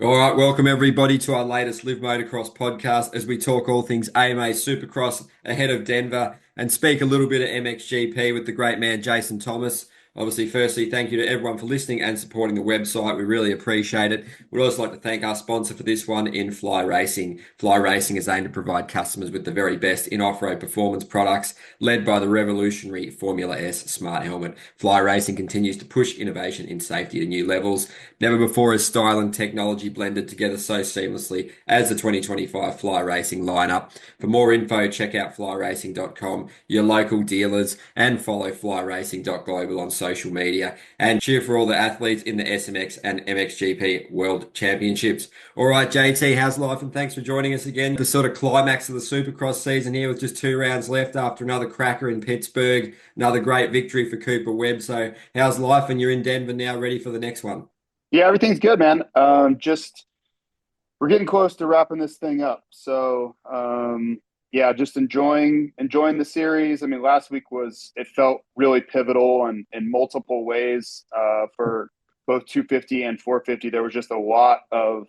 All right, welcome everybody to our latest Live Motocross podcast as we talk all things AMA Supercross ahead of Denver and speak a little bit of MXGP with the great man Jason Thomas. Obviously, firstly, thank you to everyone for listening and supporting the website. We really appreciate it. We'd also like to thank our sponsor for this one in Fly Racing. Fly Racing is aimed to provide customers with the very best in off-road performance products, led by the revolutionary Formula S Smart Helmet. Fly Racing continues to push innovation in safety to new levels. Never before has style and technology blended together so seamlessly as the 2025 Fly Racing lineup. For more info, check out flyracing.com, your local dealers, and follow flyracing.global on social media. And cheer for all the athletes in the SMX and MXGP World Championships. All right, JT, how's life? And thanks for joining us again. The sort of climax of the Supercross season here with just 2 rounds left after another cracker in Pittsburgh, another great victory for Cooper Webb. So, how's life? And you're in Denver now, ready for the next one. Yeah, everything's good, man. Just we're getting close to wrapping this thing up. Yeah, just enjoying the series. I mean, last week it felt really pivotal and in multiple ways for both 250 and 450. There was just a lot of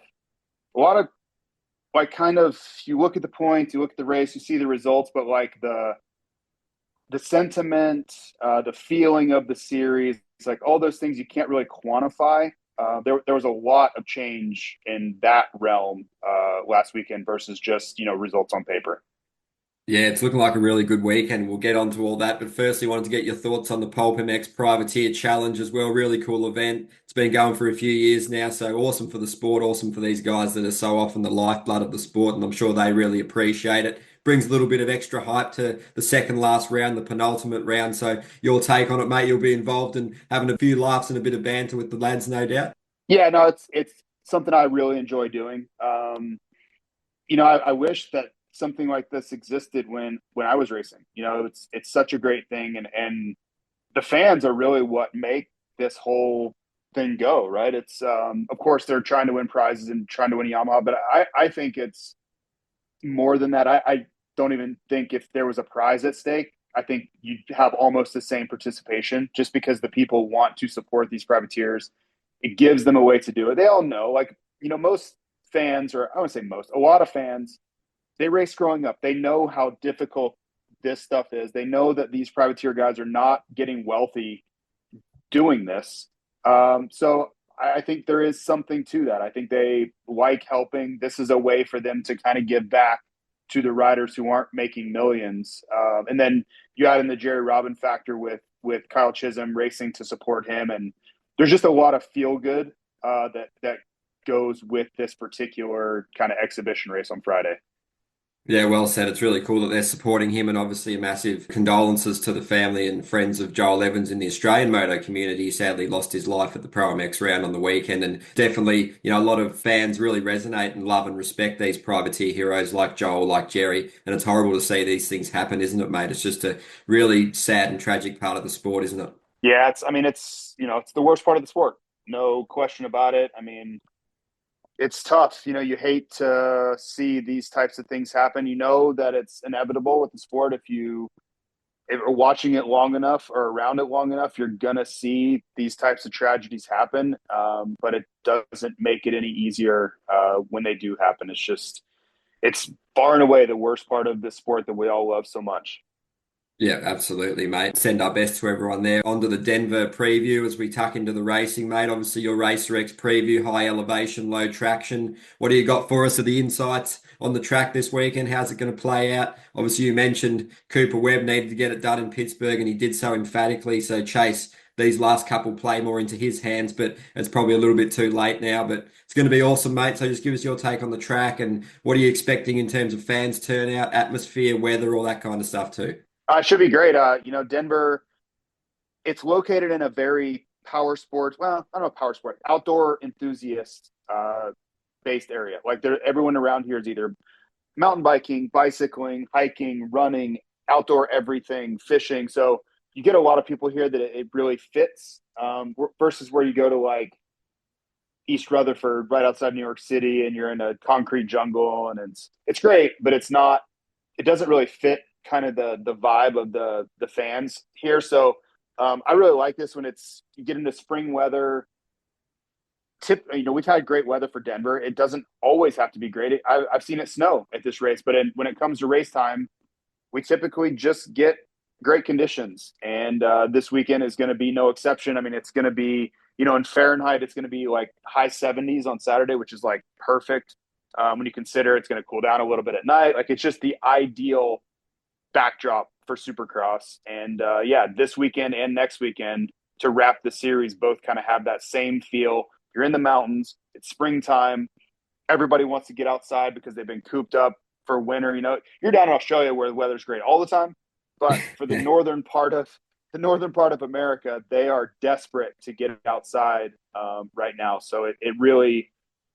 like kind of you look at the points, you look at the race, you see the results, but like the sentiment, the feeling of the series, it's like all those things you can't really quantify. There was a lot of change in that realm last weekend versus just results on paper. Yeah, it's looking like a really good weekend. We'll get onto all that. But firstly, wanted to get your thoughts on the Pulp MX Privateer Challenge as well. Really cool event. It's been going for a few years now. So awesome for the sport. Awesome for these guys that are so often the lifeblood of the sport. And I'm sure they really appreciate it. Brings a little bit of extra hype to the second last round, the penultimate round. So your take on it, mate. You'll be involved in having a few laughs and a bit of banter with the lads, no doubt. Yeah, no, it's something I really enjoy doing. I wish that something like this existed when I was racing. It's such a great thing, and the fans are really what make this whole thing go, right? It's of course they're trying to win prizes and trying to win Yamaha, but I think it's more than that. I don't even think if there was a prize at stake, I think you'd have almost the same participation just because the people want to support these privateers. It gives them a way to do it. They all know, like, most fans, or I wouldn't say most, a lot of fans, they race growing up. They know how difficult this stuff is. They know that these privateer guys are not getting wealthy doing this. So I think there is something to that. I think they like helping. This is a way for them to kind of give back to the riders who aren't making millions. And then you add in the Jerry Robin factor with Kyle Chisholm racing to support him, and there's just a lot of feel good that goes with this particular kind of exhibition race on Friday. Yeah, well said. It's really cool that they're supporting him, and obviously a massive condolences to the family and friends of Joel Evans in the Australian moto community. He sadly lost his life at the Pro MX round on the weekend, and definitely, a lot of fans really resonate and love and respect these privateer heroes like Joel, like Jerry, and it's horrible to see these things happen, isn't it, mate? It's just a really sad and tragic part of the sport, isn't it? Yeah, it's the worst part of the sport. No question about it. I mean, it's tough. You hate to see these types of things happen. You know that it's inevitable with the sport. If you're watching it long enough or around it long enough, you're gonna see these types of tragedies happen. But it doesn't make it any easier when they do happen. It's far and away the worst part of the sport that we all love so much. Yeah, absolutely, mate. Send our best to everyone there. On to the Denver preview as we tuck into the racing, mate. Obviously, your Racer X preview, high elevation, low traction. What do you got for us? Are the insights on the track this weekend? How's it going to play out? Obviously, you mentioned Cooper Webb needed to get it done in Pittsburgh, and he did so emphatically. So, Chase, these last couple play more into his hands, but it's probably a little bit too late now. But it's going to be awesome, mate. So, just give us your take on the track and what are you expecting in terms of fans turnout, atmosphere, weather, all that kind of stuff, too. It should be great. Denver, it's located in a very power sports, well, I don't know, power sport, outdoor enthusiast based area. Like everyone around here is either mountain biking, bicycling, hiking, running, outdoor everything, fishing. So you get a lot of people here that it really fits versus where you go to like East Rutherford, right outside New York City, and you're in a concrete jungle, and it's great, but it doesn't really fit kind of the vibe of the fans here. So I really like this when you get into spring weather. we've had great weather for Denver. It doesn't always have to be great. I've seen it snow at this race, but when it comes to race time, we typically just get great conditions. And this weekend is going to be no exception. I mean, it's going to be, in Fahrenheit, it's going to be like high 70s on Saturday, which is like perfect when you consider it's going to cool down a little bit at night. Like, it's just the ideal backdrop for Supercross. And this weekend and next weekend to wrap the series both kind of have that same feel. You're in the mountains. It's springtime. Everybody wants to get outside because they've been cooped up for winter. You're down in Australia where the weather's great all the time, but for the northern part of America, they are desperate to get outside right now. So it really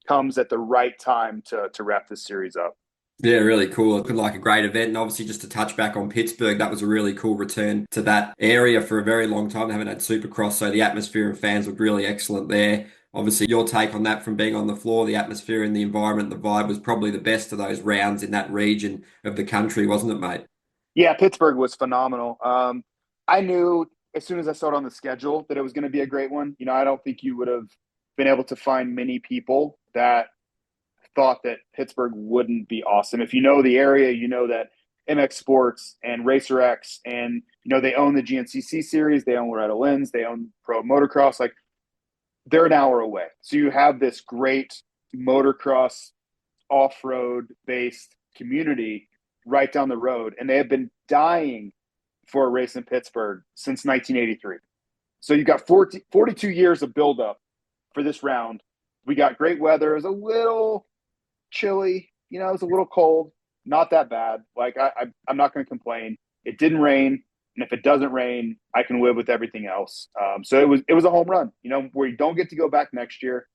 comes at the right time to wrap this series up. Yeah, really cool. It looked like a great event. And obviously, just to touch back on Pittsburgh, that was a really cool return to that area for a very long time. They haven't had Supercross, so the atmosphere and fans looked really excellent there. Obviously, your take on that from being on the floor, the atmosphere and the environment, the vibe was probably the best of those rounds in that region of the country, wasn't it, mate? Yeah, Pittsburgh was phenomenal. I knew as soon as I saw it on the schedule that it was going to be a great one. I don't think you would have been able to find many people that thought that Pittsburgh wouldn't be awesome. If you know the area, you know that MX Sports and Racer X and, they own the GNCC series, they own Loretta Lynn's, they own Pro Motocross. Like, they're an hour away. So you have this great motocross off-road based community right down the road. And they have been dying for a race in Pittsburgh since 1983. So you've got 42 years of buildup for this round. We got great weather. It was a little chilly, it was a little cold, not that bad. Like, I'm not going to complain. It didn't rain, and if it doesn't rain, I can live with everything else. So it was a home run, where you don't get to go back next year.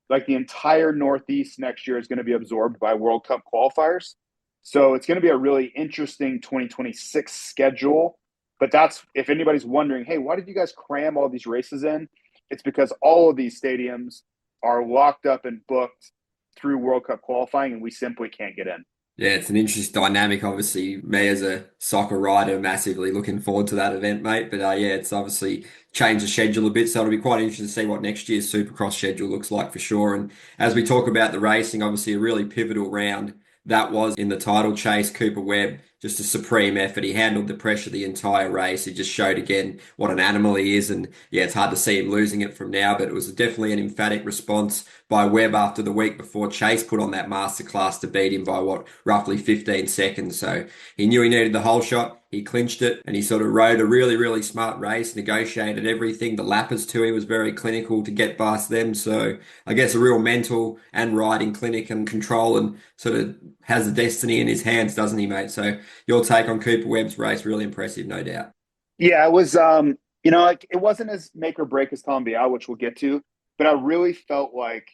Like, the entire Northeast next year is going to be absorbed by World Cup qualifiers. So it's going to be a really interesting 2026 schedule. But if anybody's wondering, hey, why did you guys cram all these races in? It's because all of these stadiums are locked up and booked through World Cup qualifying, and we simply can't get in. Yeah, it's an interesting dynamic. Obviously, me as a soccer rider, massively looking forward to that event, mate. But it's obviously changed the schedule a bit, so it'll be quite interesting to see what next year's Supercross schedule looks like for sure. And as we talk about the racing, obviously a really pivotal round that was in the title chase. Cooper Webb, just a supreme effort. He handled the pressure the entire race. He just showed again what an animal he is. And yeah, it's hard to see him losing it from now, but it was definitely an emphatic response by Webb after the week before Chase put on that masterclass to beat him by roughly 15 seconds. So he knew he needed the whole shot. He clinched it and he sort of rode a really, really smart race, negotiated everything. The lappers too, he was very clinical to get past them. So I guess a real mental and riding clinic and control, and sort of has the destiny in his hands, doesn't he, mate? So your take on Cooper Webb's race, really impressive, no doubt. Yeah, it was, like, it wasn't as make or break as Tom Bial, which we'll get to, but I really felt like,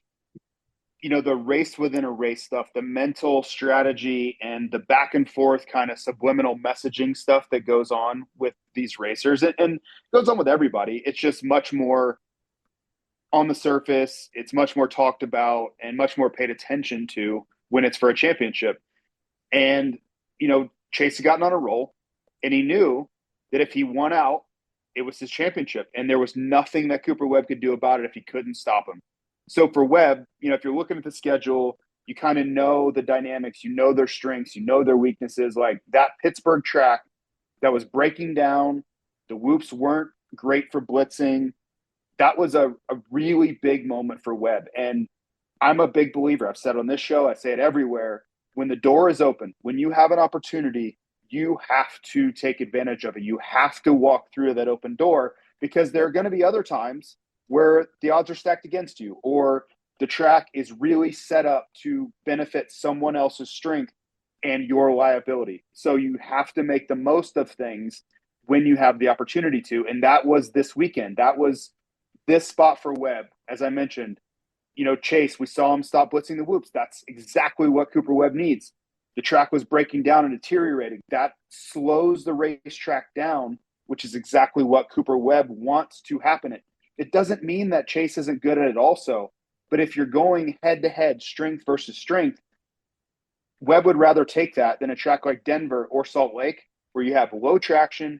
the race within a race stuff, the mental strategy and the back and forth kind of subliminal messaging stuff that goes on with these racers and goes on with everybody. It's just much more on the surface. It's much more talked about and much more paid attention to when it's for a championship. And, Chase had gotten on a roll, and he knew that if he won out, it was his championship. And there was nothing that Cooper Webb could do about it if he couldn't stop him. So for Webb, if you're looking at the schedule, you kind of know the dynamics, their strengths, their weaknesses. Like, that Pittsburgh track that was breaking down, the whoops weren't great for blitzing. That was a really big moment for Webb. And I'm a big believer. I've said on this show, I say it everywhere. When the door is open, when you have an opportunity, you have to take advantage of it. You have to walk through that open door, because there are going to be other times where the odds are stacked against you, or the track is really set up to benefit someone else's strength and your liability. So you have to make the most of things when you have the opportunity to. And that was this weekend. That was this spot for Webb. As I mentioned, Chase, we saw him stop blitzing the whoops. That's exactly what Cooper Webb needs. The track was breaking down and deteriorating. That slows the racetrack down, which is exactly what Cooper Webb wants to happen. It doesn't mean that Chase isn't good at it also, but if you're going head-to-head, strength versus strength, Webb would rather take that than a track like Denver or Salt Lake, where you have low traction.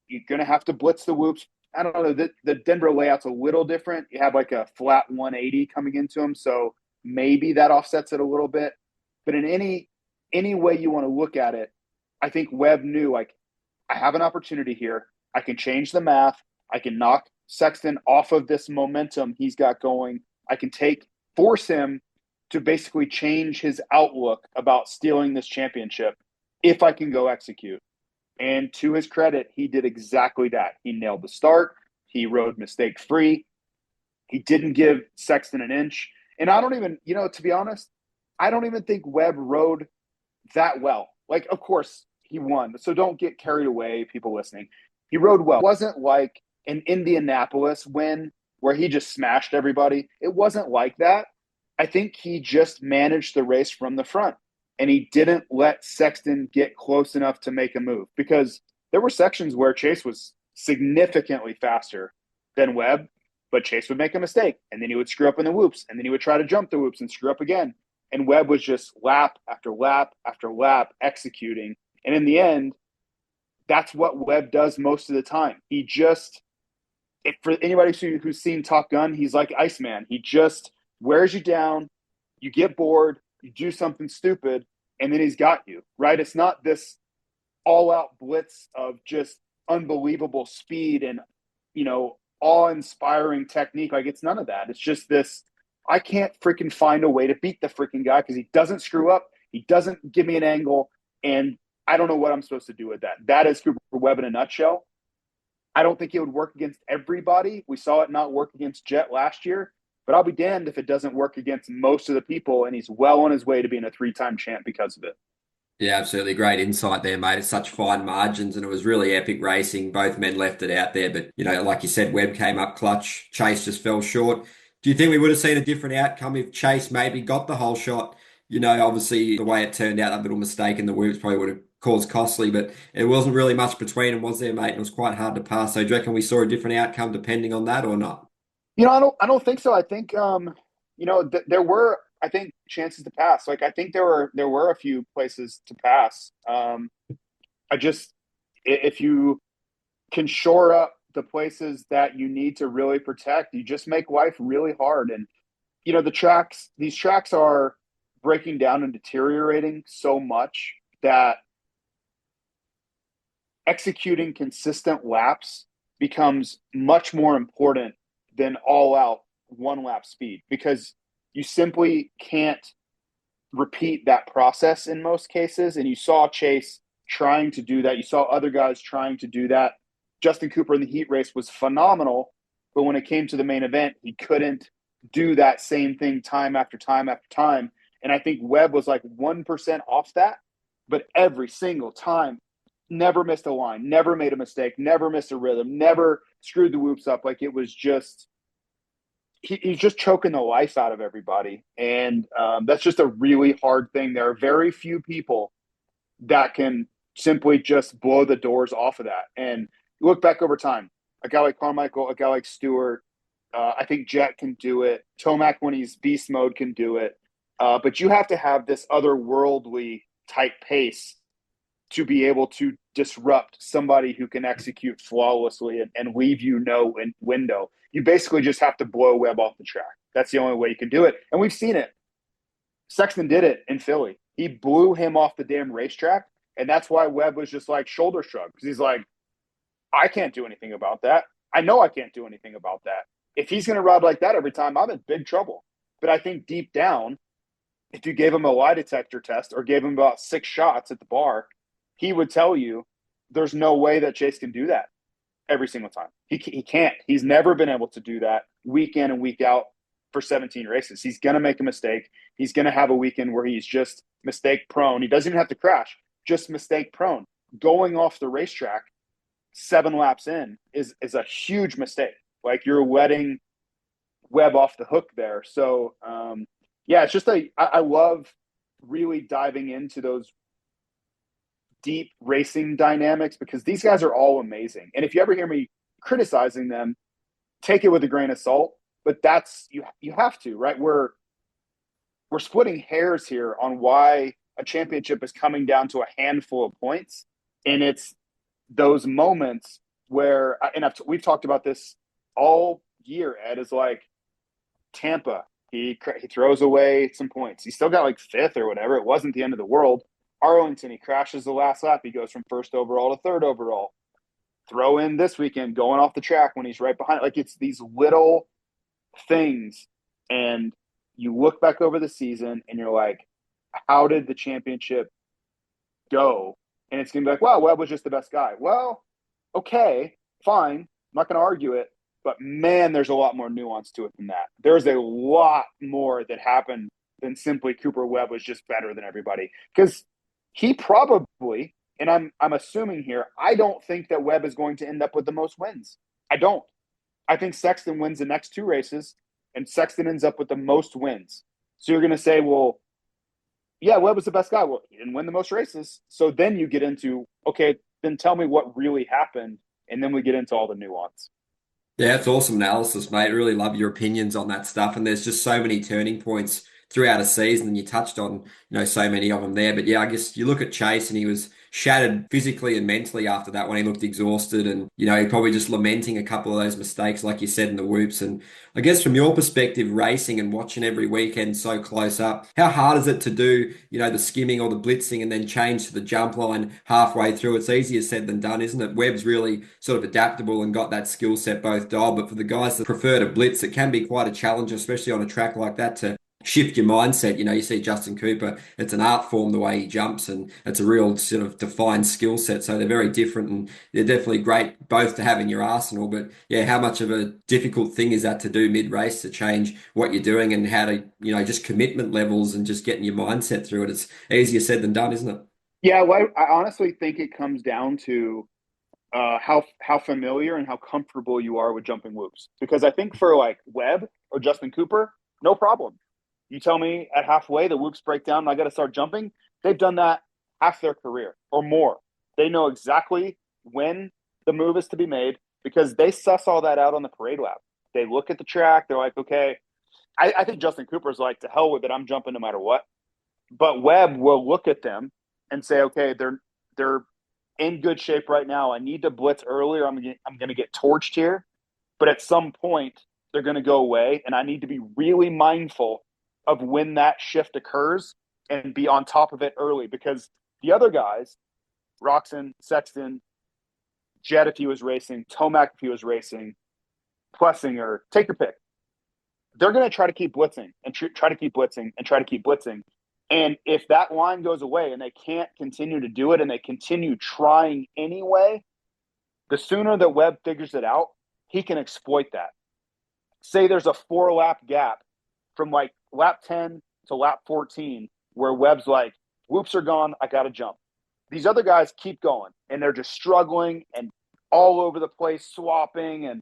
You're going to have to blitz the whoops I don't know, the Denver layout's a little different. You have like a flat 180 coming into him, so maybe that offsets it a little bit. But in any way you want to look at it, I think Webb knew, like, I have an opportunity here. I can change the math. I can knock Sexton off of this momentum he's got going. I can force him to basically change his outlook about stealing this championship if I can go execute. And to his credit, he did exactly that. He nailed the start. He rode mistake free. He didn't give Sexton an inch. And I don't even, to be honest, I don't even think Webb rode that well. Like, of course, he won. So don't get carried away, people listening. He rode well. It wasn't like an Indianapolis win where he just smashed everybody. It wasn't like that. I think he just managed the race from the front. And he didn't let Sexton get close enough to make a move, because there were sections where Chase was significantly faster than Webb, but Chase would make a mistake, and then he would screw up in the whoops, and then he would try to jump the whoops and screw up again. And Webb was just lap after lap after lap executing. And in the end, that's what Webb does most of the time. He just, for anybody who's seen Top Gun, he's like Iceman. He just wears you down, you get bored, you do something stupid, and then he's got you, right? It's not this all-out blitz of just unbelievable speed and, awe-inspiring technique. Like, it's none of that. It's just this, I can't freaking find a way to beat the freaking guy because he doesn't screw up, he doesn't give me an angle, and I don't know what I'm supposed to do with that. That is Cooper Webb in a nutshell. I don't think it would work against everybody. We saw it not work against Jet last year. But I'll be damned if it doesn't work against most of the people, and he's well on his way to being a 3-time champ because of it. Yeah, absolutely. Great insight there, mate. It's such fine margins, and it was really epic racing. Both men left it out there, but, like you said, Webb came up clutch. Chase just fell short. Do you think we would have seen a different outcome if Chase maybe got the whole shot? Obviously, the way it turned out, that little mistake in the whoops probably would have caused costly, but it wasn't really much between them, was there, mate? It was quite hard to pass. So do you reckon we saw a different outcome depending on that or not? I don't think so. I think, there were, I think, chances to pass. Like, I think there were a few places to pass. If you can shore up the places that you need to really protect, you just make life really hard. And, these tracks are breaking down and deteriorating so much that executing consistent laps becomes much more important than all out one lap speed, because you simply can't repeat that process in most cases. And you saw Chase trying to do that. You saw other guys trying to do that. Justin Cooper in the heat race was phenomenal, but when it came to the main event, he couldn't do that same thing time after time after time. And I think Webb was like 1% off that, but every single time, never missed a line, never made a mistake, never missed a rhythm, never screwed the whoops up. Like, it was just, he's just choking the life out of everybody. And that's just a really hard thing. There are very few people that can simply just blow the doors off of that. And you look back over time, a guy like Carmichael, a guy like Stewart, I think Jet can do it. Tomac, when he's beast mode, can do it. But you have to have this otherworldly type pace to be able to disrupt somebody who can execute flawlessly and leave no window. You basically just have to blow Webb off the track. That's the only way you can do it. And we've seen it. Sexton did it in Philly. He blew him off the damn racetrack. And that's why Webb was just like shoulder shrug. Because he's like, I can't do anything about that. I know I can't do anything about that. If he's going to ride like that every time, I'm in big trouble. But I think deep down, if you gave him a lie detector test or gave him about 6 shots at the bar, he would tell you there's no way that Chase can do that every single time. He can't. He's never been able to do that week in and week out for 17 races. He's going to make a mistake. He's going to have a weekend where he's just mistake prone. He doesn't even have to crash, just mistake prone. Going off the racetrack 7 laps in is a huge mistake. Like, you're letting Webb off the hook there. So, it's just I love really diving into those deep racing dynamics, because these guys are all amazing. And if you ever hear me criticizing them, take it with a grain of salt. But that's you have to, right? We're splitting hairs here on why a championship is coming down to a handful of points, and it's those moments we've talked about this all year, Ed, is like Tampa. He throws away some points. He still got like fifth or whatever. It wasn't the end of the world. Arlington, he crashes the last lap. He goes from first overall to third overall. Throw in this weekend going off the track when he's right behind. Like, it's these little things. And you look back over the season and you're like, how did the championship go? And it's going to be like, wow, Webb was just the best guy. Well, okay, fine. I'm not going to argue it. But, man, there's a lot more nuance to it than that. There's a lot more that happened than simply Cooper Webb was just better than everybody. Because he probably, and I'm assuming here, I don't think that Webb is going to end up with the most wins. I don't. I think Sexton wins the next two races, and Sexton ends up with the most wins. So you're going to say, well, yeah, Webb was the best guy. Well, he didn't win the most races. So then you get into, okay, then tell me what really happened, and then we get into all the nuance. Yeah, it's awesome analysis, mate. Really love your opinions on that stuff. And there's just so many turning points throughout a season, and you touched on, so many of them there. But yeah, I guess you look at Chase and he was shattered physically and mentally after that when he looked exhausted and, he probably just lamenting a couple of those mistakes, like you said, in the whoops. And I guess from your perspective, racing and watching every weekend so close up, how hard is it to do, the skimming or the blitzing and then change to the jump line halfway through? It's easier said than done, isn't it? Webb's really sort of adaptable and got that skill set both dialed, but for the guys that prefer to blitz, it can be quite a challenge, especially on a track like that, to shift your mindset. You see Justin Cooper, it's an art form the way he jumps, and it's a real sort of defined skill set. So they're very different, and they're definitely great both to have in your arsenal. But yeah, how much of a difficult thing is that to do mid-race, to change what you're doing and how to, just commitment levels and just getting your mindset through it? It's easier said than done, isn't it? Yeah, well, I honestly think it comes down to how familiar and how comfortable you are with jumping whoops. Because I think for like Webb or Justin Cooper, no problem. You tell me at halfway the whoops break down and I got to start jumping. They've done that half their career or more. They know exactly when the move is to be made because they suss all that out on the parade lap. They look at the track. They're like, okay, I think Justin Cooper's like, to hell with it. I'm jumping no matter what. But Webb will look at them and say, okay, they're in good shape right now. I need to blitz earlier. I'm going to get torched here. But at some point, they're going to go away, and I need to be really mindful of when that shift occurs and be on top of it early because the other guys, Roxon, Sexton, Jett if he was racing, Tomac if he was racing, Plessinger, take your pick. They're going to try to keep blitzing and try to keep blitzing and try to keep blitzing. And if that line goes away and they can't continue to do it and they continue trying anyway, the sooner that Webb figures it out, he can exploit that. Say there's a 4-lap gap from like lap 10 to lap 14 where Webb's like, whoops are gone, I got to jump. These other guys keep going and they're just struggling and all over the place, swapping. And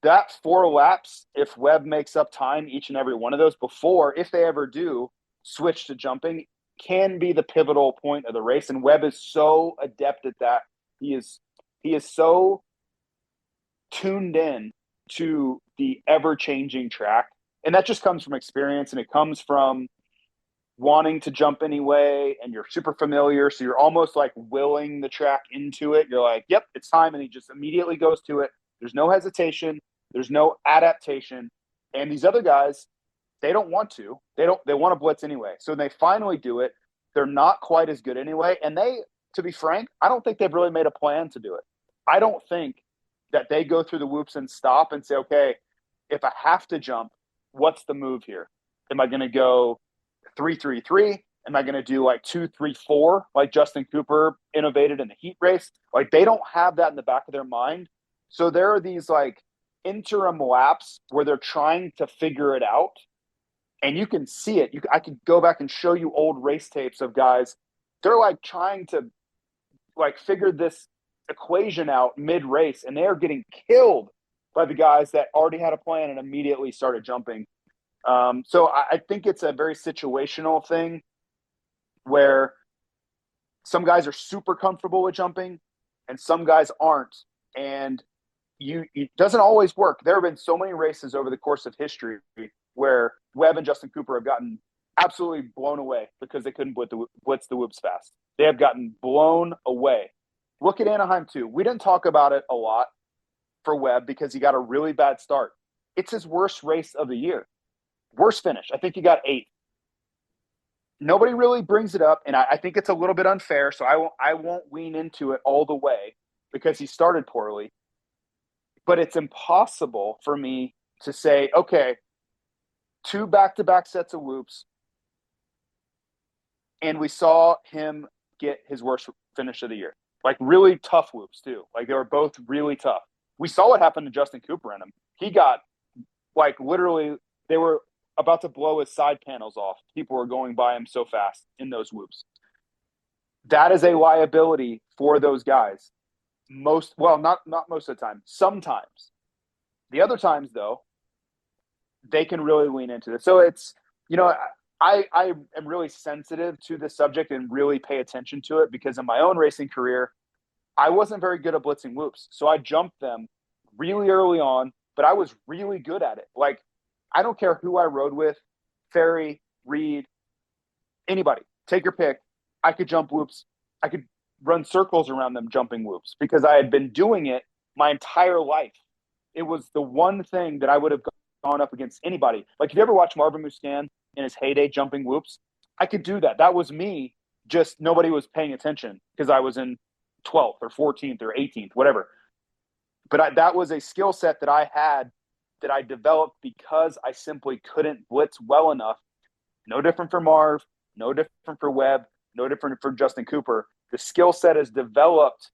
that 4 laps, if Webb makes up time each and every one of those before, if they ever do, switch to jumping, can be the pivotal point of the race. And Webb is so adept at that. He is so tuned in to the ever-changing track. And that just comes from experience, and it comes from wanting to jump anyway, and you're super familiar, so you're almost like willing the track into it. You're like, yep, it's time, and he just immediately goes to it. There's no hesitation. There's no adaptation. And these other guys, they don't want to. They want to blitz anyway. So they finally do it. They're not quite as good anyway. And they, to be frank, I don't think they've really made a plan to do it. I don't think that they go through the whoops and stop and say, okay, if I have to jump, what's the move here? Am I going to go 3-3-3? Am I going to do like 2-3-4 like Justin Cooper innovated in the heat race? Like they don't have that in the back of their mind. So there are these like interim laps where they're trying to figure it out. And you can see it. I could go back and show you old race tapes of guys. They're like trying to like figure this equation out mid-race, and they are getting killed by the guys that already had a plan and immediately started jumping. So I think it's a very situational thing where some guys are super comfortable with jumping and some guys aren't. And it doesn't always work. There have been so many races over the course of history where Webb and Justin Cooper have gotten absolutely blown away because they couldn't blitz the whoops fast. They have gotten blown away. Look at Anaheim too. We didn't talk about it a lot for Webb because he got a really bad start. It's his worst race of the year. Worst finish. I think he got 8th. Nobody really brings it up, and I think it's a little bit unfair, so I won't lean into it all the way because he started poorly. But it's impossible for me to say, okay, 2 back-to-back sets of whoops, and we saw him get his worst finish of the year. Like, really tough whoops, too. Like, they were both really tough. We saw what happened to Justin Cooper in them. He got, like, literally, they were about to blow his side panels off. People were going by him so fast in those whoops. That is a liability for those guys. Not most of the time. Sometimes. The other times, though, they can really lean into this. So it's, I am really sensitive to this subject and really pay attention to it because in my own racing career, I wasn't very good at blitzing whoops. So I jumped them really early on, but I was really good at it. Like, I don't care who I rode with, Ferry, Reed, anybody, take your pick. I could jump whoops. I could run circles around them jumping whoops because I had been doing it my entire life. It was the one thing that I would have gone up against anybody. Like, if you ever watch Marvin Muscan in his heyday jumping whoops, I could do that. That was me, just nobody was paying attention because I was in 12th or 14th or 18th, whatever. But that was a skill set that I had that I developed because I simply couldn't blitz well enough. No different for Marv, no different for Webb, no different for Justin Cooper. The skill set is developed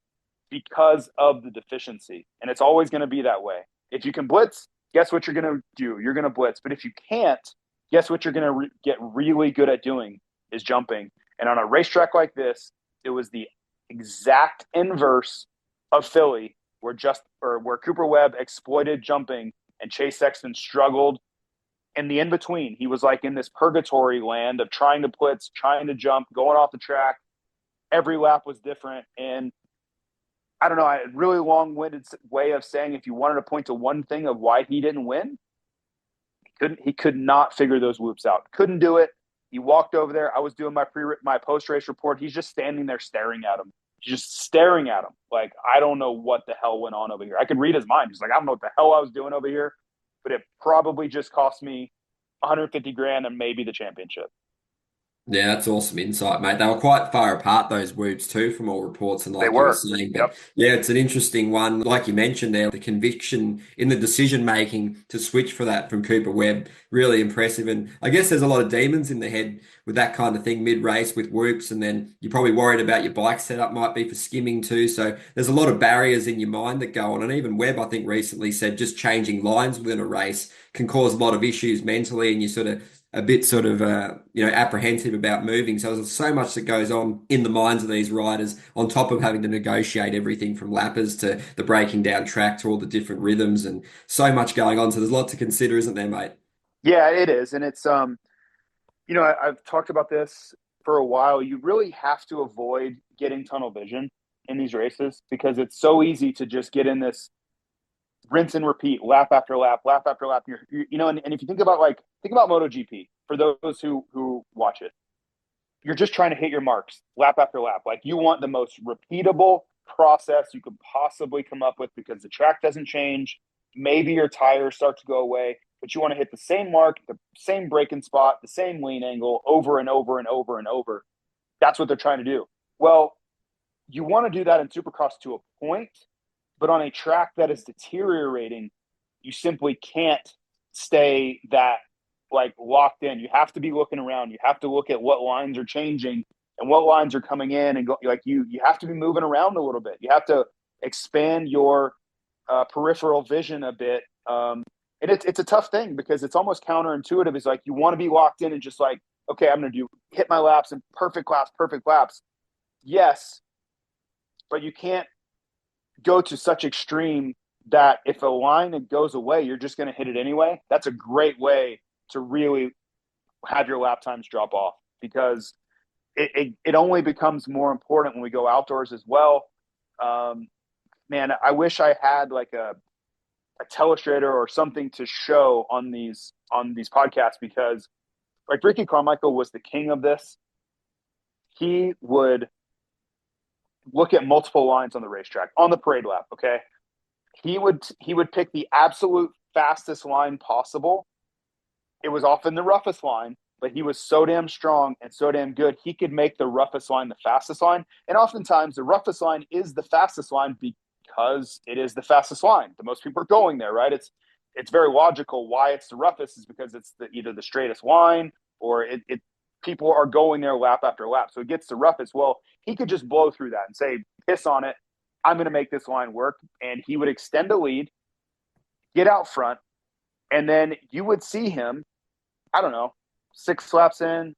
because of the deficiency, and it's always going to be that way. If you can blitz, guess what you're going to do? You're going to blitz. But if you can't, guess what you're going to get really good at doing is jumping. And on a racetrack like this, it was the exact inverse of Philly, where Cooper Webb exploited jumping and Chase Sexton struggled in the in-between. He was like in this purgatory land of trying to blitz, trying to jump, going off the track. Every lap was different. And I don't know, a really long-winded way of saying if you wanted to point to one thing of why he didn't win, he could not figure those whoops out. Couldn't do it. He walked over there. I was doing my post-race report. He's just standing there staring at him. He's just staring at him. Like, I don't know what the hell went on over here. I could read his mind. He's like, I don't know what the hell I was doing over here, but it probably just cost me $150,000 and maybe the championship. Yeah, that's awesome insight, mate. They were quite far apart, those whoops, too, from all reports, and They like you were were. saying. But Yep. yeah, it's an interesting one. Like you mentioned there, the conviction in the decision making to switch for that from Cooper Webb, really impressive. And I guess there's a lot of demons in the head with that kind of thing mid-race with whoops, and then you're probably worried about your bike setup might be for skimming too. So there's a lot of barriers in your mind that go on. And even Webb, I think, recently said just changing lines within a race can cause a lot of issues mentally, and you sort of a bit sort of apprehensive about moving. So there's so much that goes on in the minds of these riders, on top of having to negotiate everything from lappers to the breaking down track to all the different rhythms, and so much going on. So there's a lot to consider, isn't there, mate? Yeah, it is. And it's, I've talked about this for a while. You really have to avoid getting tunnel vision in these races because it's so easy to just get in this rinse and repeat, lap after lap, lap after lap. And if you think about MotoGP, for those who watch it, you're just trying to hit your marks lap after lap. Like, you want the most repeatable process you could possibly come up with because the track doesn't change. Maybe your tires start to go away, but you want to hit the same mark, the same braking spot, the same lean angle over and over and over and over. That's what they're trying to do. Well, you want to do that in Supercross to a point, but on a track that is deteriorating, you simply can't stay that locked in. You have to be looking around. You have to look at what lines are changing and what lines are coming in, and you have to be moving around a little bit. You have to expand your peripheral vision a bit. And it's a tough thing because it's almost counterintuitive. It's like you want to be locked in and just like, okay, I'm going to hit my laps and perfect laps. Yes, but you can't go to such extreme that if a line goes away, you're just going to hit it anyway. That's a great way to really have your lap times drop off because it only becomes more important when we go outdoors as well. Man, I wish I had like a telestrator or something to show on these podcasts because like Ricky Carmichael was the king of this. He would look at multiple lines on the racetrack on the parade lap. Okay, he would pick the absolute fastest line possible. It was often the roughest line, but he was so damn strong and so damn good. He could make the roughest line the fastest line, and oftentimes the roughest line is the fastest line because it is the fastest line. The most people are going there, right? It's very logical why it's the roughest is because it's either the straightest line or it people are going there lap after lap. So it gets the roughest. Well, he could just blow through that and say, piss on it. I'm going to make this line work. And he would extend the lead, get out front, and then you would see him, I don't know, 6 laps in,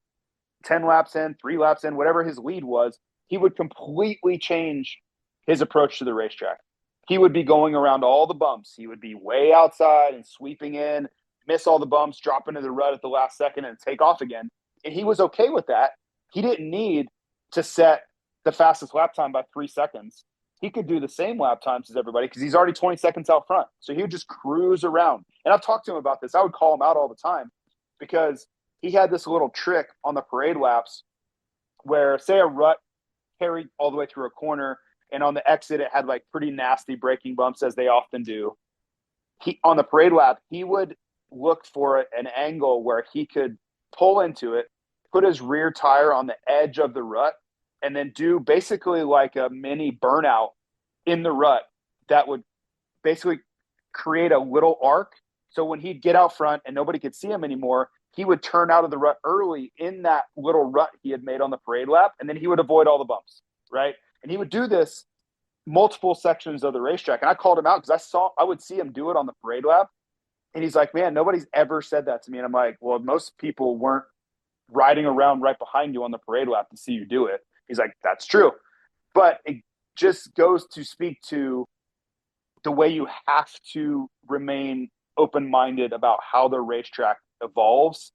10 laps in, 3 laps in, whatever his lead was, he would completely change his approach to the racetrack. He would be going around all the bumps. He would be way outside and sweeping in, miss all the bumps, drop into the rut at the last second and take off again. And he was okay with that. He didn't need to set the fastest lap time by 3 seconds. He could do the same lap times as everybody because he's already 20 seconds out front. So he would just cruise around. And I've talked to him about this. I would call him out all the time because he had this little trick on the parade laps where, say, a rut carried all the way through a corner, and on the exit it had like pretty nasty braking bumps, as they often do. On the parade lap, he would look for an angle where he could pull into it, put his rear tire on the edge of the rut, and then do basically like a mini burnout in the rut that would basically create a little arc. So when he'd get out front and nobody could see him anymore, he would turn out of the rut early in that little rut he had made on the parade lap, and then he would avoid all the bumps, right? And he would do this multiple sections of the racetrack. And I called him out because I would see him do it on the parade lap. And he's like, man, nobody's ever said that to me. And I'm like, well, most people weren't riding around right behind you on the parade lap to see you do it. He's like, that's true. But it just goes to speak to the way you have to remain open-minded about how the racetrack evolves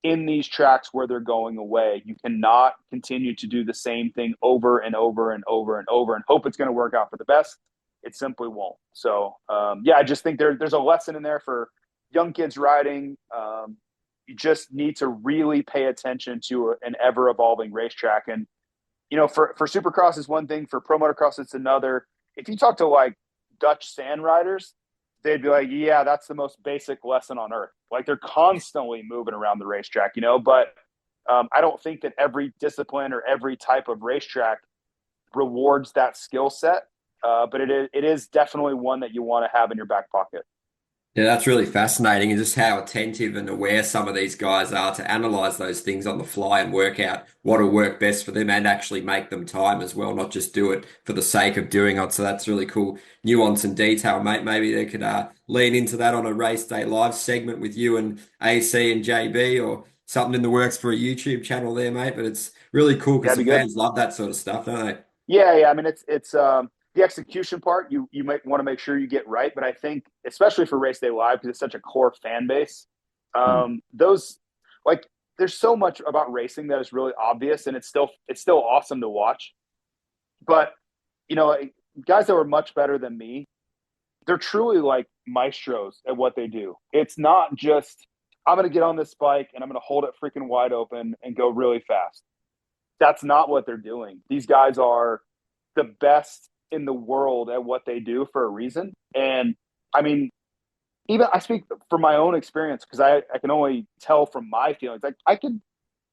in these tracks where they're going away. You cannot continue to do the same thing over and over and over and over and hope it's going to work out for the best. It simply won't. So, yeah, I just think there's a lesson in there for young kids riding. You just need to really pay attention to an ever-evolving racetrack. And, you know, for Supercross is one thing. For Pro Motocross, it's another. If you talk to, like, Dutch sand riders, they'd be like, yeah, that's the most basic lesson on earth. Like, they're constantly moving around the racetrack, you know, but I don't think that every discipline or every type of racetrack rewards that skill set. But it is definitely one that you want to have in your back pocket. Yeah, that's really fascinating, and just how attentive and aware some of these guys are to analyze those things on the fly and work out what will work best for them and actually make them time as well, not just do it for the sake of doing it. So that's really cool nuance and detail, mate. Maybe they could lean into that on a race day live segment with you and AC and JB, or something in the works for a YouTube channel there, mate. But it's really cool Yeah, because that'd the be good. fans love that sort of stuff, don't they? Yeah. I mean, it's the execution part. You might want to make sure you get right, but I think especially for race day live because it's such a core fan base. Those like there's so much about racing that is really obvious, and it's still awesome to watch. But you know, guys that were much better than me, they're truly like maestros at what they do. It's not just I'm going to get on this bike and I'm going to hold it freaking wide open and go really fast. That's not what they're doing. These guys are the best in the world at what they do for a reason. And I mean, even I speak from my own experience because I can only tell from my feelings. Like I could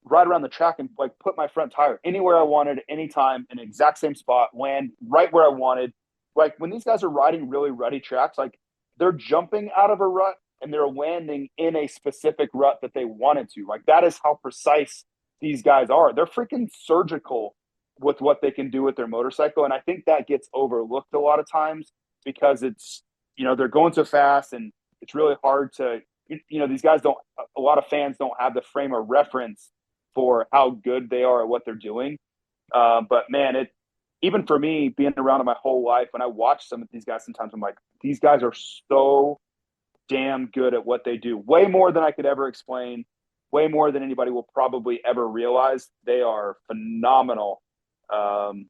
ride around the track and like put my front tire anywhere I wanted, anytime, in the exact same spot, land right where I wanted. Like when these guys are riding really rutty tracks, like they're jumping out of a rut and they're landing in a specific rut that they wanted to. Like that is how precise these guys are. They're freaking surgical with what they can do with their motorcycle. And I think that gets overlooked a lot of times because it's, you know, they're going so fast and it's really hard to, you know, these guys don't, a lot of fans don't have the frame of reference for how good they are at what they're doing. But man, even for me being around them my whole life, when I watch some of these guys, sometimes I'm like, these guys are so damn good at what they do. Way more than I could ever explain, way more than anybody will probably ever realize. They are phenomenal.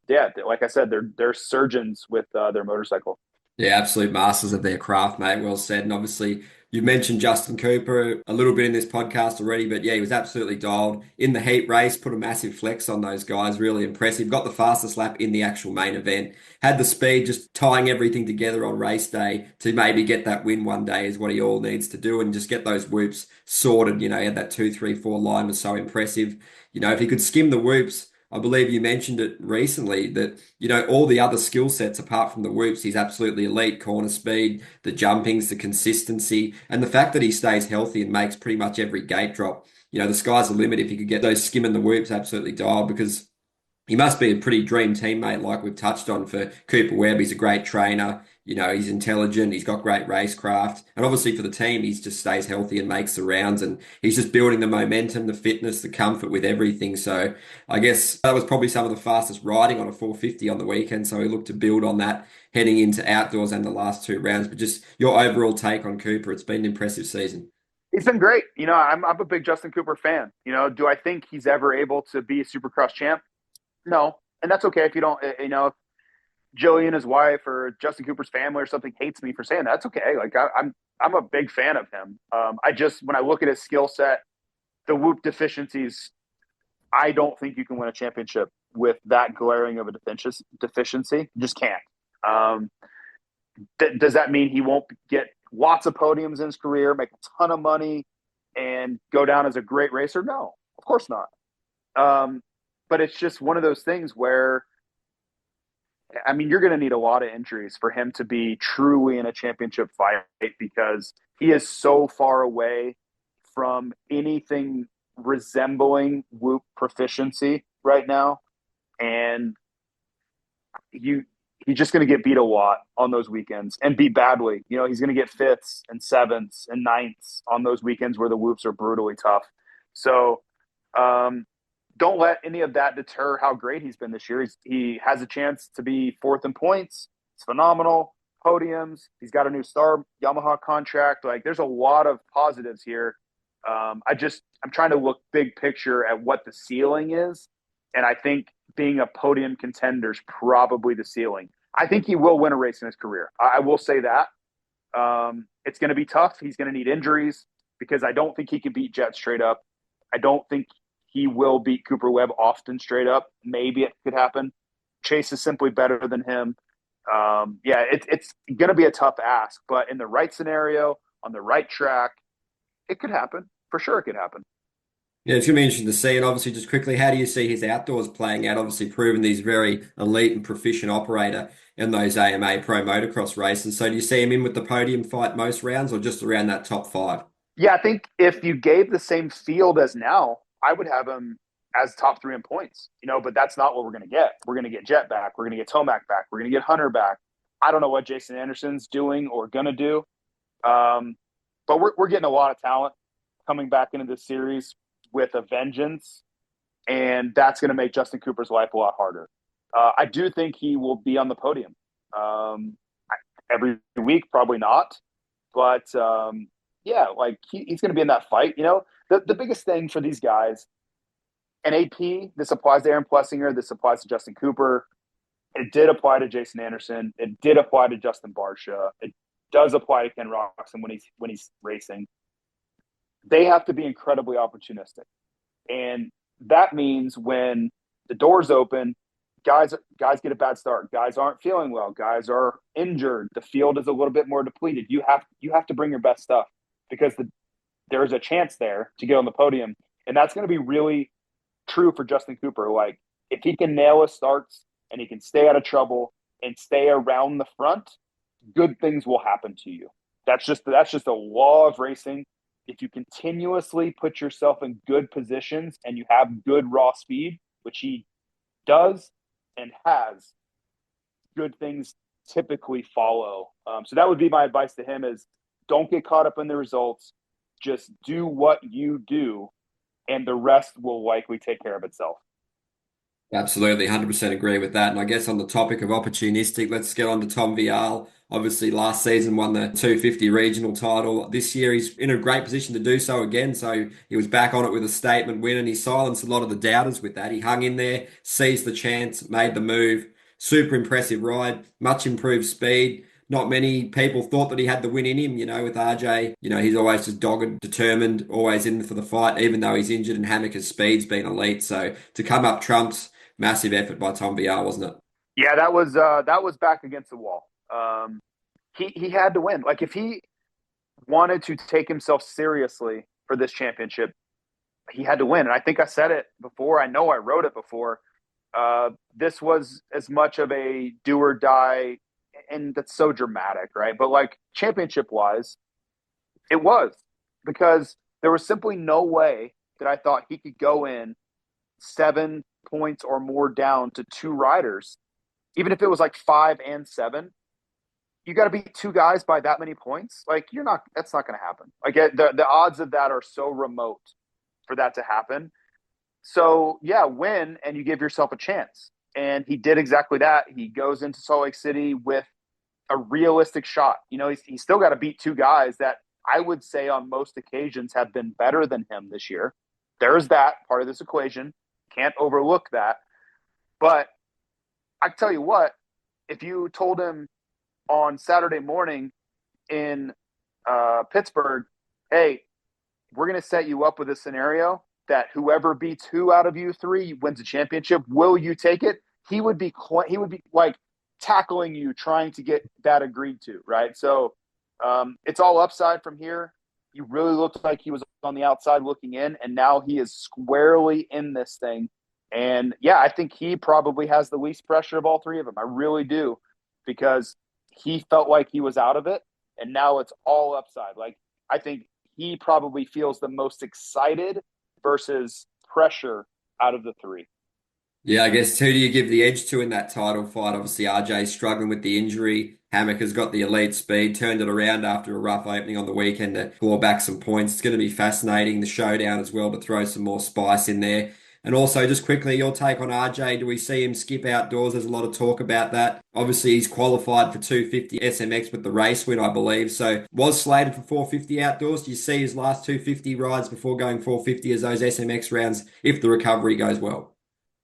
Yeah, like I said, they're surgeons with their motorcycle. Yeah, absolute masters of their craft, mate. Well said. And obviously, You've mentioned Justin Cooper a little bit in this podcast already, but yeah, he was absolutely dialed in the heat race, put a massive flex on those guys. Really impressive. Got the fastest lap in the actual main event. Had the speed, just tying everything together on race day to maybe get that win one day is what he all needs to do and just get those whoops sorted. He had that 2, 3, 4 line was so impressive. If he could skim the whoops, I believe you mentioned it recently that, all the other skill sets apart from the whoops, he's absolutely elite. Corner speed, the jumpings, the consistency, and the fact that he stays healthy and makes pretty much every gate drop. The sky's the limit if he could get those skimming the whoops absolutely dialed because he must be a pretty dream teammate, like we've touched on for Cooper Webb. He's a great trainer. He's intelligent. He's got great racecraft. And obviously for the team, he just stays healthy and makes the rounds. And he's just building the momentum, the fitness, the comfort with everything. So I guess that was probably some of the fastest riding on a 450 on the weekend. So we look to build on that heading into outdoors and the last two rounds. But just your overall take on Cooper, it's been an impressive season. He's been great. I'm a big Justin Cooper fan. Do I think he's ever able to be a Supercross champ? No, and that's okay if you don't. If Jillian, his wife, or Justin Cooper's family or something hates me for saying that, that's okay. Like I'm a big fan of him. I just when I look at his skill set, the whoop deficiencies, I don't think you can win a championship with that glaring of a deficiency. You just can't. Does that mean he won't get lots of podiums in his career, make a ton of money, and go down as a great racer? No, of course not. But it's just one of those things where, you're going to need a lot of injuries for him to be truly in a championship fight because he is so far away from anything resembling whoop proficiency right now. And he's just going to get beat a lot on those weekends and beat badly. He's going to get fifths and sevenths and ninths on those weekends where the whoops are brutally tough. So, don't let any of that deter how great he's been this year. He has a chance to be fourth in points. It's phenomenal. Podiums. He's got a new Star Yamaha contract. Like, there's a lot of positives here. I'm trying to look big picture at what the ceiling is. And I think being a podium contender is probably the ceiling. I think he will win a race in his career. I will say that. It's going to be tough. He's going to need injuries because I don't think he can beat Jet straight up. I don't think he will beat Cooper Webb often straight up. Maybe it could happen. Chase is simply better than him. It's going to be a tough ask, but in the right scenario, on the right track, it could happen. For sure it could happen. Yeah, it's going to be interesting to see. And obviously, just quickly, how do you see his outdoors playing out? Obviously, proving he's very elite and proficient operator in those AMA Pro Motocross races. So, do you see him in with the podium fight most rounds, or just around that top five? Yeah, I think if you gave the same field as now, I would have him as top three in points. But that's not what we're going to get. We're going to get Jet back. We're going to get Tomac back. We're going to get Hunter back. I don't know what Jason Anderson's doing or going to do. But we're getting a lot of talent coming back into this series with a vengeance, and that's going to make Justin Cooper's life a lot harder. I do think he will be on the podium every week, probably not, but he's going to be in that fight. The biggest thing for these guys, and AP, this applies to Aaron Plessinger, this applies to Justin Cooper, it did apply to Jason Anderson, it did apply to Justin Barsha, it does apply to Ken Roxon when he's racing. They have to be incredibly opportunistic. And that means when the doors open, guys get a bad start. Guys aren't feeling well. Guys are injured. The field is a little bit more depleted. You have to bring your best stuff because there's a chance there to get on the podium. And that's going to be really true for Justin Cooper. Like, if he can nail his starts and he can stay out of trouble and stay around the front, good things will happen to you. That's just a law of racing. If you continuously put yourself in good positions and you have good raw speed, which he does and has, good things typically follow. So that would be my advice to him is don't get caught up in the results. Just do what you do, and the rest will likely take care of itself. Absolutely, 100% agree with that. And I guess on the topic of opportunistic, let's get on to Tom Vial. Obviously, last season won the 250 regional title. This year, he's in a great position to do so again. So he was back on it with a statement win, and he silenced a lot of the doubters with that. He hung in there, seized the chance, made the move. Super impressive ride, much improved speed. not many people thought that he had the win in him, with RJ. He's always just dogged, determined, always in for the fight, even though he's injured, and Hammaker's speed's been elite. So to come up trumps, massive effort by Tom VR, wasn't it? Yeah, that was back against the wall. He had to win. Like if he wanted to take himself seriously for this championship, he had to win. And I think I said it before. I know I wrote it before. This was as much of a do or die, and that's so dramatic, right? But like championship wise, it was, because there was simply no way that I thought he could go in 7 points or more down to two riders, even if it was like 5 and 7. You got to beat two guys by that many points. Like that's not going to happen. Like the odds of that are so remote for that to happen. So yeah, win and you give yourself a chance. And he did exactly that. He goes into Salt Lake City with a realistic shot. He's still got to beat two guys that I would say on most occasions have been better than him this year. There's that part of this equation. Can't overlook that. But I tell you what, if you told him on Saturday morning in Pittsburgh, hey, we're going to set you up with a scenario that whoever beats who out of you three wins a championship. Will you take it? He would be like tackling you, trying to get that agreed to, right? So it's all upside from here. He really looked like he was on the outside looking in, and now he is squarely in this thing. And yeah, I think he probably has the least pressure of all three of them. I really do, because he felt like he was out of it, and now it's all upside. Like I think he probably feels the most excited versus pressure out of the three. Yeah, I guess who do you give the edge to in that title fight? Obviously, RJ's struggling with the injury. Hammaker's got the elite speed, turned it around after a rough opening on the weekend to claw back some points. It's going to be fascinating, the showdown as well, to throw some more spice in there. And also, just quickly, your take on RJ. Do we see him skip outdoors? There's a lot of talk about that. Obviously, he's qualified for 250 SMX with the race win, I believe. So, was slated for 450 outdoors. Do you see his last 250 rides before going 450 as those SMX rounds if the recovery goes well?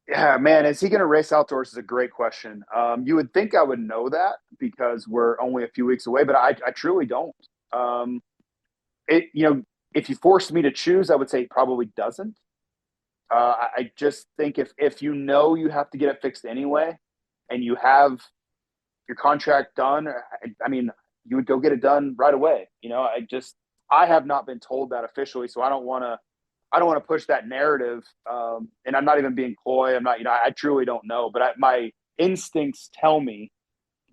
Yeah, man, is he going to race outdoors is a great question. You would think I would know that because we're only a few weeks away, but I truly don't. Um, if you forced me to choose, I would say he probably doesn't. I just think if you have to get it fixed anyway, and you have your contract done, I mean, you would go get it done right away. I have not been told that officially, so I don't want to push that narrative. And I'm not even being coy. I'm not, I truly don't know, but my instincts tell me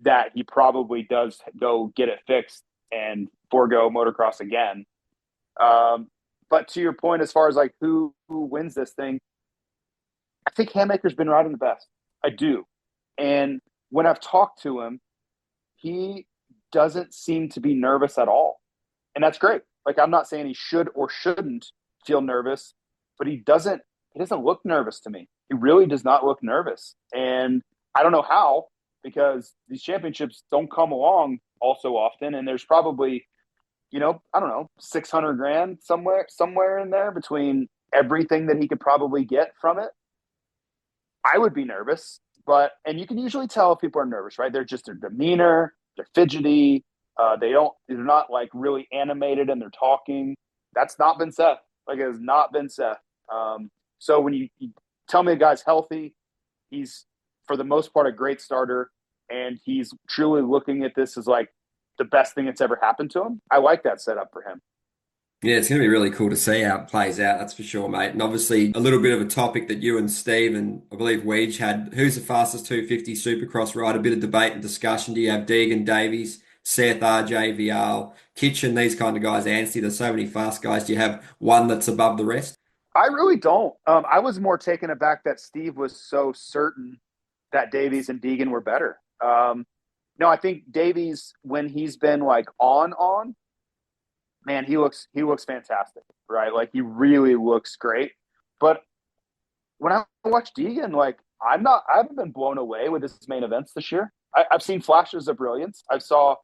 that he probably does go get it fixed and forego motocross again. But to your point, as far as like who wins this thing, I think Hammaker's been riding the best. I do. And when I've talked to him, he doesn't seem to be nervous at all. And that's great. Like, I'm not saying he should or shouldn't feel nervous, but he doesn't look nervous to me. He really does not look nervous. And I don't know how, because these championships don't come along all so often. And there's probably, I don't know, 600 grand somewhere in there between everything that he could probably get from it. I would be nervous, and you can usually tell if people are nervous, right? They're just their demeanor, they're fidgety. They're not like really animated and they're talking. That's not been Seth. Like, it has not been Seth. So when you tell me a guy's healthy, he's for the most part a great starter, and he's truly looking at this as like the best thing that's ever happened to him. I like that setup for him. Yeah, it's going to be really cool to see how it plays out, that's for sure, mate. And obviously, a little bit of a topic that you and Steve and I believe Weege had, who's the fastest 250 Supercross rider? A bit of debate and discussion. Do you have Deegan Davies, Seth, RJ, Vial, Kitchen, these kind of guys, Anstey? There's so many fast guys. Do you have one that's above the rest? I really don't. I was more taken aback that Steve was so certain that Davies and Deegan were better. No, I think Davies, when he's been like on, man, he looks fantastic, right? Like, he really looks great. But when I watch Deegan, like, I haven't been blown away with his main events this year. I've seen flashes of brilliance. I saw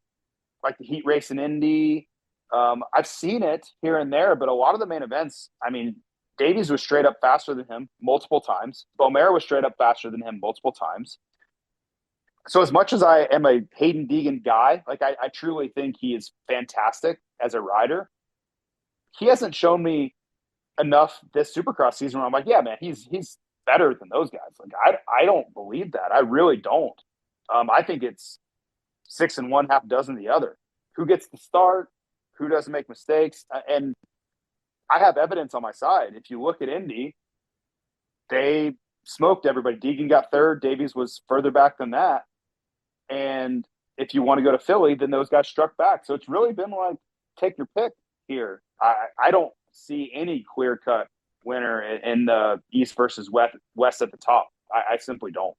like the heat race in Indy. I've seen it here and there, but a lot of the main events, I mean, Davies was straight up faster than him multiple times. Beaumer was straight up faster than him multiple times. So as much as I am a Hayden Deegan guy, like I truly think he is fantastic as a rider. He hasn't shown me enough this Supercross season where I'm like, yeah, man, he's better than those guys. Like I don't believe that. I really don't. I think it's 6 and 1, half a dozen the other. Who gets the start? Who doesn't make mistakes? And I have evidence on my side. If you look at Indy, they smoked everybody. Deegan got third. Davies was further back than that. And if you want to go to Philly, then those guys struck back. So it's really been like, take your pick here. I don't see any clear cut winner in the East versus West at the top. I simply don't.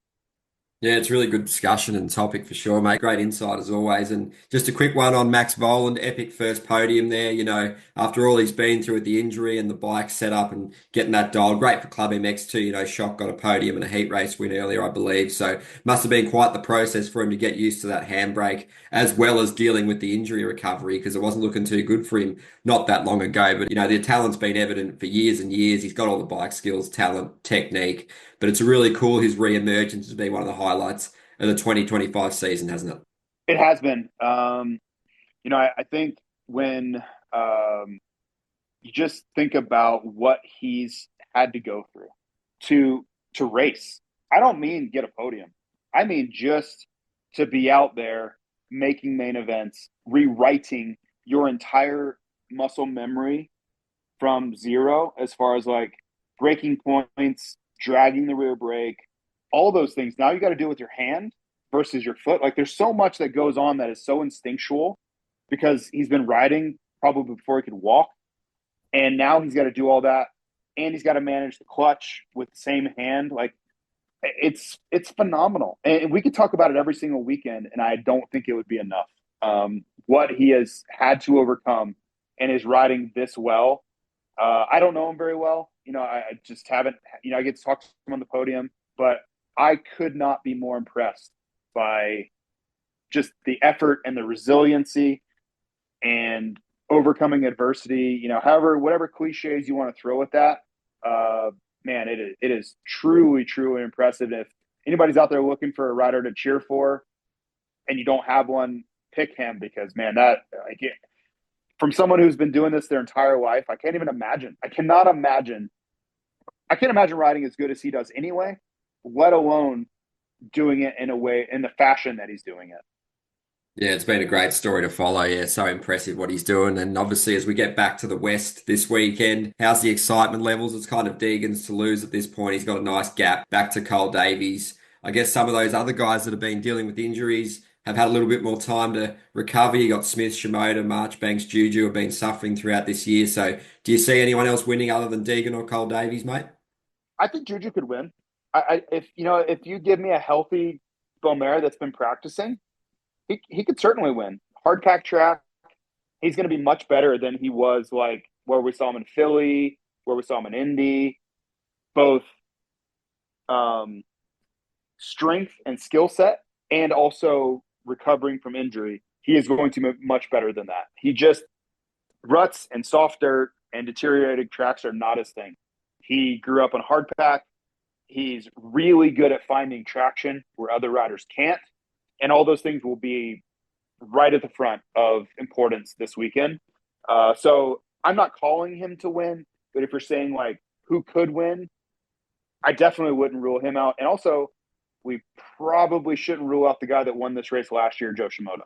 Yeah, it's really good discussion and topic for sure, mate. Great insight as always. And just a quick one on Max Vohland, epic first podium there. After all he's been through with the injury and the bike setup and getting that dialed. Great for Club MX too. Shock got a podium and a heat race win earlier, I believe. So must have been quite the process for him to get used to that handbrake as well as dealing with the injury recovery because it wasn't looking too good for him not that long ago. But, the talent's been evident for years and years. He's got all the bike skills, talent, technique. But it's really cool his re-emergence has been one of the highlights of the 2025 season, hasn't it? It has been. I think when you just think about what he's had to go through to race. I don't mean get a podium. I mean just to be out there making main events, rewriting your entire muscle memory from zero as far as like breaking points, dragging the rear brake, all those things. Now you got to do it with your hand versus your foot. Like there's so much that goes on that is so instinctual because he's been riding probably before he could walk. And now he's got to do all that. And he's got to manage the clutch with the same hand. Like it's phenomenal. And we could talk about it every single weekend, and I don't think it would be enough. What he has had to overcome and is riding this well. I don't know him very well. I just haven't, I get to talk to him on the podium, but I could not be more impressed by just the effort and the resiliency and overcoming adversity, whatever cliches you want to throw at that. Man, it is truly, truly impressive. If anybody's out there looking for a rider to cheer for and you don't have one, pick him because, man, from someone who's been doing this their entire life, I can't imagine riding as good as he does anyway, let alone doing it in the fashion that he's doing it. Yeah, it's been a great story to follow. Yeah, so impressive what he's doing. And obviously, as we get back to the West this weekend, how's the excitement levels? It's kind of Deegan's to lose at this point. He's got a nice gap back to Cole Davies. I guess some of those other guys that have been dealing with injuries have had a little bit more time to recover. You got Smith, Shimoda, Marchbanks, Juju have been suffering throughout this year. So do you see anyone else winning other than Deegan or Cole Davies, mate? I think Juju could win. If you give me a healthy Bomera that's been practicing, he could certainly win. Hard pack track, he's going to be much better than he was like where we saw him in Philly, where we saw him in Indy. Both strength and skill set, and also recovering from injury. He is going to be much better than that. He just ruts and soft dirt and deteriorating tracks are not his thing. He grew up on hard pack. He's really good at finding traction where other riders can't. And all those things will be right at the front of importance this weekend. So I'm not calling him to win, but if you're saying like who could win, I definitely wouldn't rule him out. And also, we probably shouldn't rule out the guy that won this race last year, Joe Shimoda.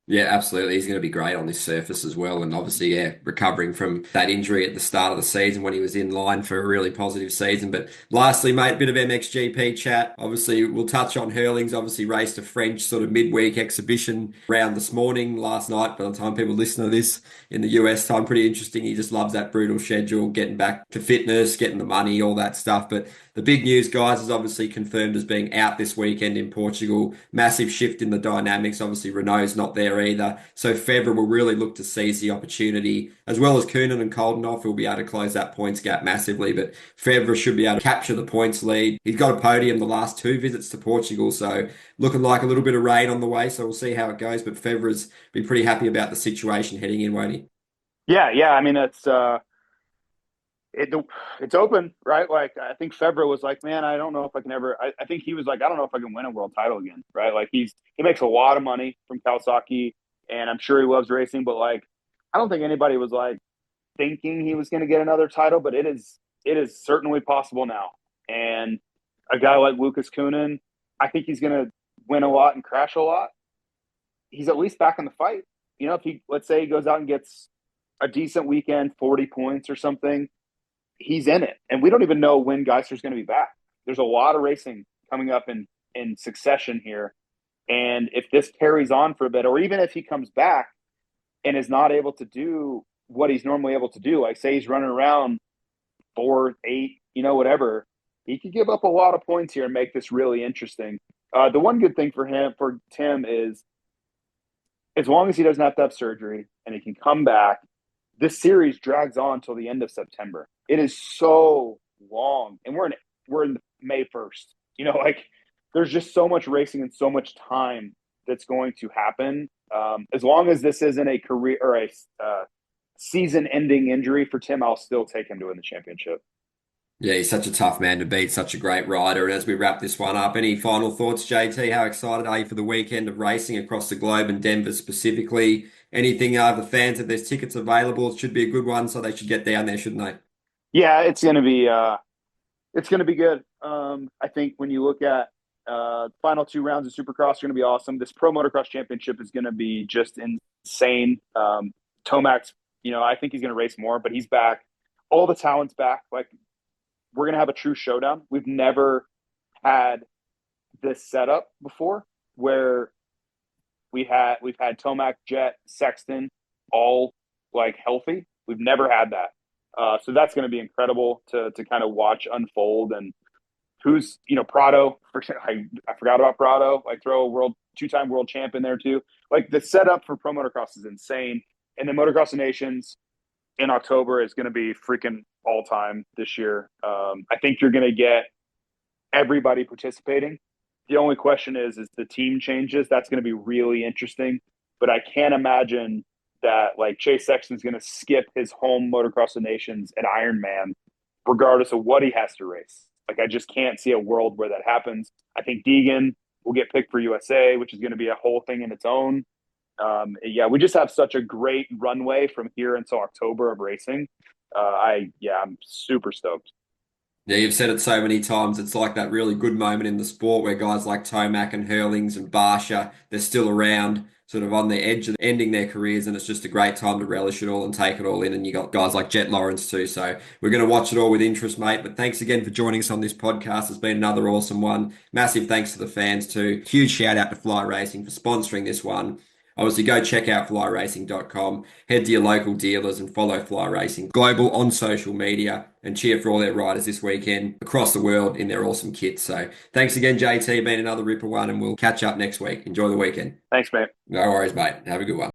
Yeah, absolutely. He's going to be great on this surface as well. And obviously, yeah, recovering from that injury at the start of the season when he was in line for a really positive season. But lastly, mate, a bit of MXGP chat. Obviously, we'll touch on Hurlings. Obviously, raced a French sort of midweek exhibition round this morning, last night. By the time people listen to this in the US time, pretty interesting. He just loves that brutal schedule, getting back to fitness, getting the money, all that stuff. But the big news, guys, is obviously confirmed as being out this weekend in Portugal. Massive shift in the dynamics. Obviously, Renault's not there either. So Febvre will really look to seize the opportunity, as well as Coonan and Koldenoff will be able to close that points gap massively. But Febvre should be able to capture the points lead. He's got a podium the last two visits to Portugal, so looking like a little bit of rain on the way. So we'll see how it goes. But Febvre's be pretty happy about the situation heading in, won't he? Yeah. I mean, it's it it's open, right? Like I think Febvre was like, man, I don't know if I can ever. I think he was like, I don't know if I can win a world title again, right? Like he makes a lot of money from Kawasaki, and I'm sure he loves racing, but like I don't think anybody was like thinking he was going to get another title, but it is certainly possible now. And a guy like Lucas Kunin, I think he's going to win a lot and crash a lot. He's at least back in the fight. You know, if he, let's say he goes out and gets a decent weekend, 40 points or something, he's in it. And we don't even know when Geiser's going to be back. There's a lot of racing coming up in succession here. And if this carries on for a bit, or even if he comes back and is not able to do what he's normally able to do, like say he's running around 4, 8, whatever, he could give up a lot of points here and make this really interesting. The one good thing for Tim, is as long as he doesn't have to have surgery and he can come back, this series drags on till the end of September. It is so long, and we're in May 1st. Like there's just so much racing and so much time that's going to happen. As long as this isn't a career or a season-ending injury for Tim, I'll still take him to win the championship. Yeah, he's such a tough man to beat, such a great rider. And as we wrap this one up, any final thoughts, JT? How excited are you for the weekend of racing across the globe and Denver specifically? Anything the fans, if there's tickets available, it should be a good one, so they should get down there, shouldn't they? Yeah, it's gonna be good. I think when you look at final 2 rounds of Supercross are gonna be awesome. This Pro Motocross Championship is gonna be just insane. Tomac's, I think he's gonna race more, but he's back. All the talent's back. Like we're gonna have a true showdown. We've never had this setup before, where we've had Tomac, Jet, Sexton, all like healthy. We've never had that. So that's going to be incredible to kind of watch unfold. And who's, Prado, I forgot about Prado, like throw a 2-time world champ in there too. Like the setup for Pro Motocross is insane. And then Motocross of Nations in October is going to be freaking all time this year. I think you're going to get everybody participating. The only question is the team changes. That's going to be really interesting. But I can't imagine that like Chase Sexton's going to skip his home Motocross of Nations at Ironman, regardless of what he has to race. Like I just can't see a world where that happens. I think Deegan will get picked for USA, which is going to be a whole thing in its own. Yeah, we just have such a great runway from here until October of racing. I'm super stoked. Yeah, you've said it so many times. It's like that really good moment in the sport where guys like Tomac and Hurlings and Barsha, they're still around, sort of on the edge of ending their careers, and it's just a great time to relish it all and take it all in. And you got guys like Jet Lawrence too. So we're going to watch it all with interest, mate. But thanks again for joining us on this podcast. It's been another awesome one. Massive thanks to the fans too. Huge shout out to Fly Racing for sponsoring this one. Obviously, go check out flyracing.com, head to your local dealers and follow Fly Racing Global on social media and cheer for all their riders this weekend across the world in their awesome kits. So thanks again, JT, been another ripper one, and we'll catch up next week. Enjoy the weekend. Thanks, mate. No worries, mate. Have a good one.